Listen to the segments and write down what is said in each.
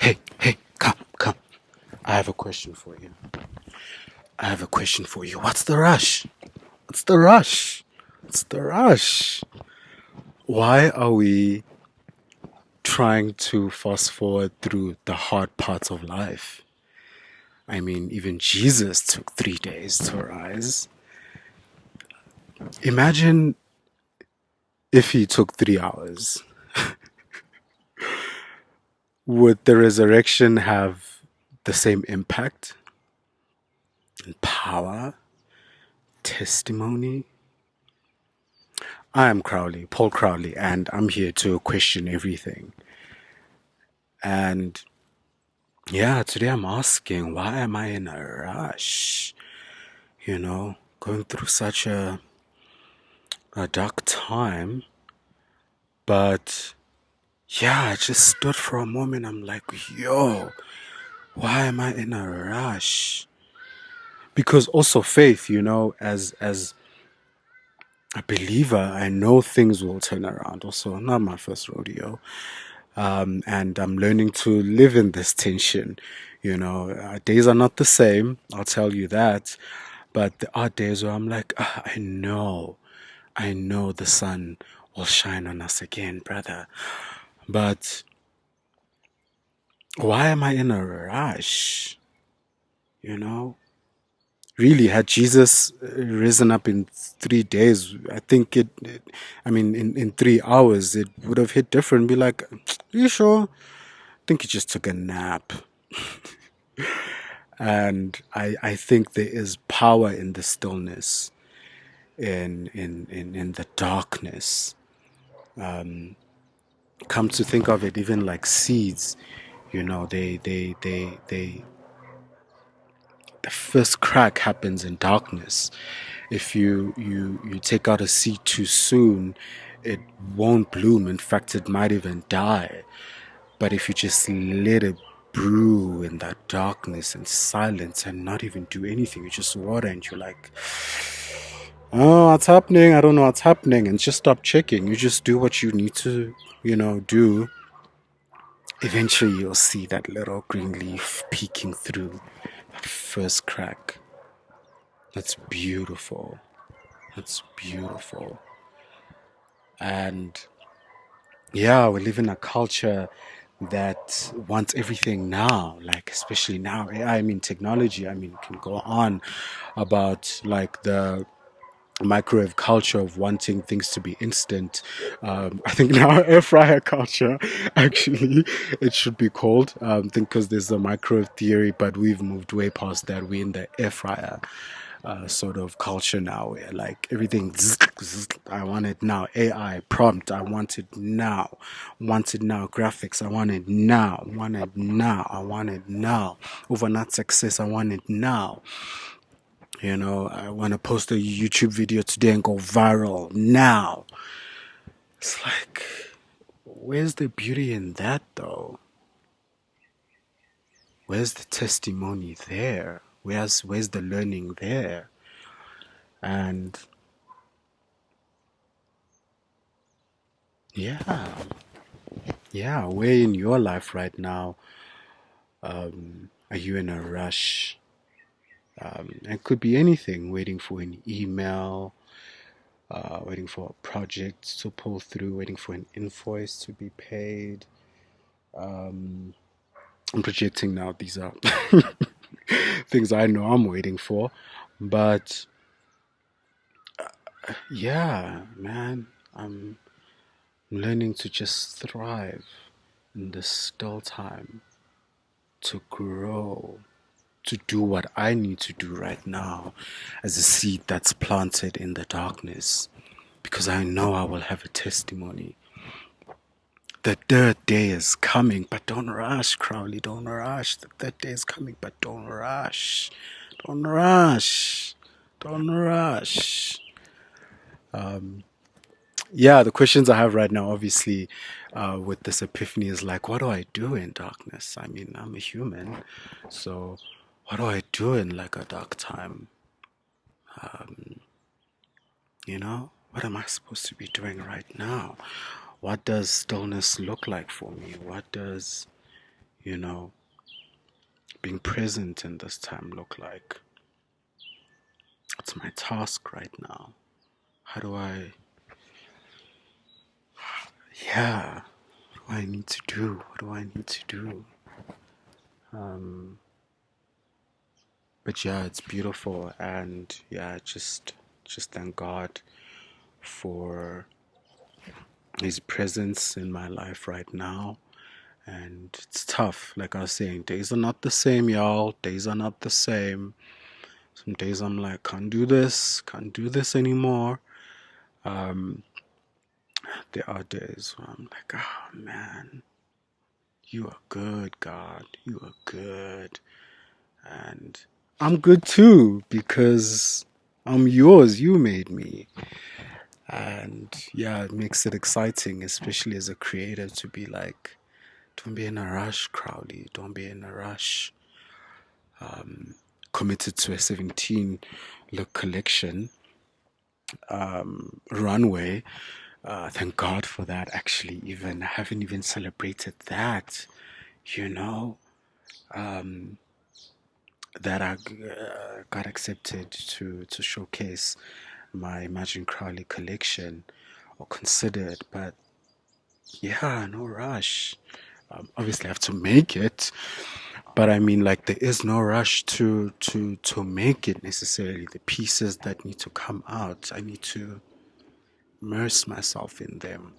Hey, come. I have a question for you. What's the rush? What's the rush? What's the rush? Why are we trying to fast forward through the hard parts of life? I mean, even Jesus took 3 days to rise. Imagine if he took 3 hours. Would the resurrection have the same impact and power, testimony? I am Crowley, Paul Crowley, and I'm here to question everything. And yeah, today I'm asking, why am I in a rush? Going through such a dark time. But yeah, I just stood for a moment. I'm like, yo, why am I in a rush? Because also faith, as a believer, I know things will turn around. Also, not my first rodeo. And I'm learning to live in this tension. Days are not the same, I'll tell you that. But there are days where I'm like, I know the sun will shine on us again, brother. But why am I in a rush? Really, had Jesus risen up in 3 days, I think in 3 hours, it would have hit different. Be like, you sure? I think he just took a nap. And I think there is power in the stillness, in the darkness. Come to think of it, even like seeds, they the first crack happens in darkness. If you take out a seed too soon, it won't bloom. In fact, it might even die. But if you just let it brew in that darkness and silence and not even do anything, you just water and you're like, oh, what's happening? I don't know what's happening. And just stop checking. You just do what you need to, do. Eventually you'll see that little green leaf peeking through that first crack. That's beautiful. That's beautiful. And yeah, we live in a culture that wants everything now, like especially now. AI, technology, can go on about like the microwave culture of wanting things to be instant. I think now air fryer culture, actually, it should be called. I think because there's a microwave theory, but we've moved way past that. We're in the air fryer sort of culture now, where like everything, I want it now. AI prompt, I want it now. Want it now. Graphics, I want it now. Want it now. I want it now. Overnight success, I want it now. I want to post a YouTube video today and go viral now. It's like, where's the beauty in that though? Where's the testimony there? Where's the learning there? And yeah, where in your life right now are you in a rush? It could be anything, waiting for an email, waiting for a project to pull through, waiting for an invoice to be paid. I'm projecting now, these are things I know I'm waiting for. But yeah, man, I'm learning to just thrive in this still time, to grow, to do what I need to do right now as a seed that's planted in the darkness, because I know I will have a testimony. The third day is coming, but don't rush, Crowley, don't rush. The third day is coming, but don't rush. Don't rush. Don't rush. Yeah, the questions I have right now, obviously, with this epiphany is like, what do I do in darkness? I'm a human, so what do I do in like a dark time? What am I supposed to be doing right now? What does stillness look like for me? What does, you know, being present in this time look like? What's my task right now? How do I, yeah, what do I need to do? What do I need to do? Um, but yeah, it's beautiful, and yeah, just thank God for His presence in my life right now. And it's tough, like I was saying, days are not the same, y'all. Days are not the same. Some days I'm like, can't do this anymore. Um, there are days where I'm like, oh man, you are good, God. You are good. And I'm good too, because I'm yours. You made me. And yeah, it makes it exciting, especially as a creator, to be like, don't be in a rush, Crowley. Don't be in a rush. Committed to a 17 look collection, runway. Thank God for that. Actually, even I haven't even celebrated that. You know, that I got accepted to showcase my Imagine Crowley collection, or considered. But yeah, no rush. Obviously, I have to make it, but I mean, like, there is no rush to make it necessarily. The pieces that need to come out, I need to immerse myself in them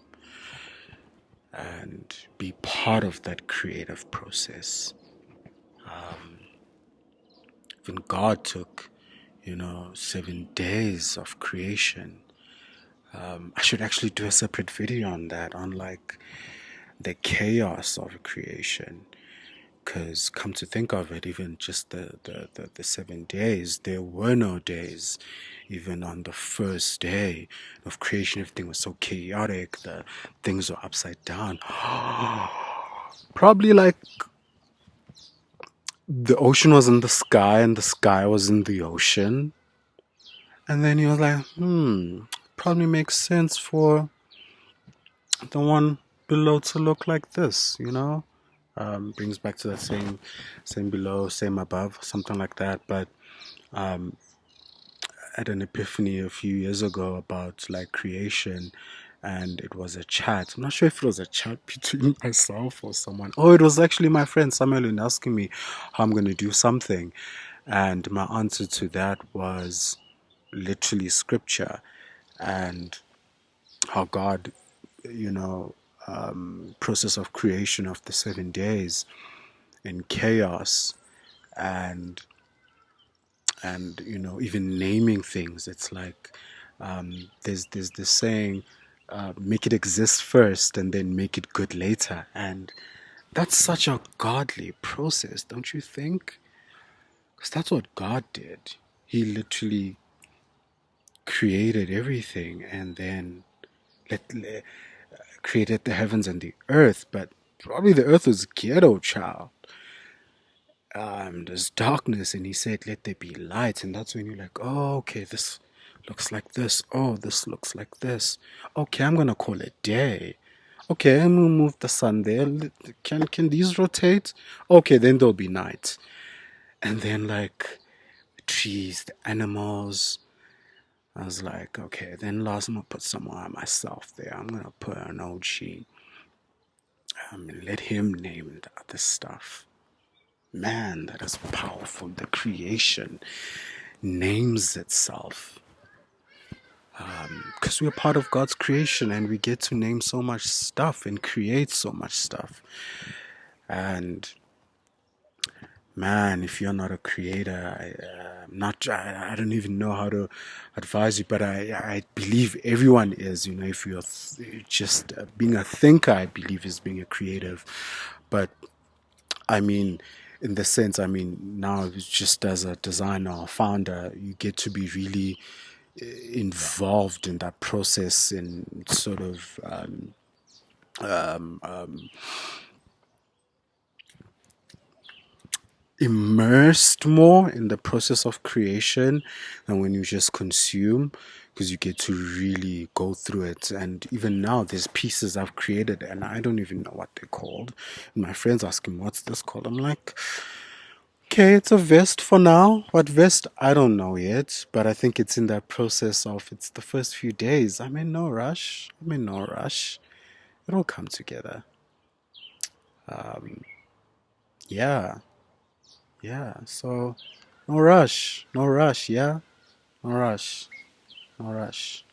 and be part of that creative process. Even God took, 7 days of creation. I should actually do a separate video on that, on like the chaos of creation. Because come to think of it, even just the 7 days, there were no days. Even on the first day of creation, everything was so chaotic. The things were upside down. Probably like the ocean was in the sky and the sky was in the ocean. And then he was like, probably makes sense for the one below to look like this, you know? Brings back to that same below, same above, something like that. But I had an epiphany a few years ago about like creation, and it was a chat. I'm not sure if it was a chat between myself or someone. Oh, it was actually my friend Samuel asking me how I'm going to do something. And my answer to that was literally scripture, and how God, you know, process of creation of the 7 days in chaos, and even naming things. It's like, there's this saying, make it exist first and then make it good later. And that's such a godly process, don't you think? Because that's what God did. He literally created everything, and then created the heavens and the earth. But probably the earth was ghetto, child. There's darkness, and he said, let there be light. And that's when you're like, oh, okay, this looks like this. Oh, this looks like this. Okay, I'm gonna call it day. Okay, I'm gonna move the sun there. Can these rotate? Okay, then there'll be night. And then like the trees, the animals. I was like, okay, then last I'm gonna put someone myself there. I'm gonna put an OG. Let him name the other stuff. Man, that is powerful. The creation names itself. Because we're part of God's creation, and we get to name so much stuff and create so much stuff. And man, if you're not a creator, I don't even know how to advise you, but I believe everyone is. If you're just being a thinker, I believe is being a creative. But I mean, in the sense, now just as a designer or founder, you get to be really involved in that process, in sort of immersed more in the process of creation than when you just consume, because you get to really go through it. And even now there's pieces I've created and I don't even know what they're called, and my friends ask me, what's this called? I'm like, okay, it's a vest for now. What vest? I don't know yet, but I think it's in that process of, it's the first few days. I'm in no rush. I'm in no rush. It'll come together. Yeah, yeah. So no rush, no rush. Yeah, no rush, no rush.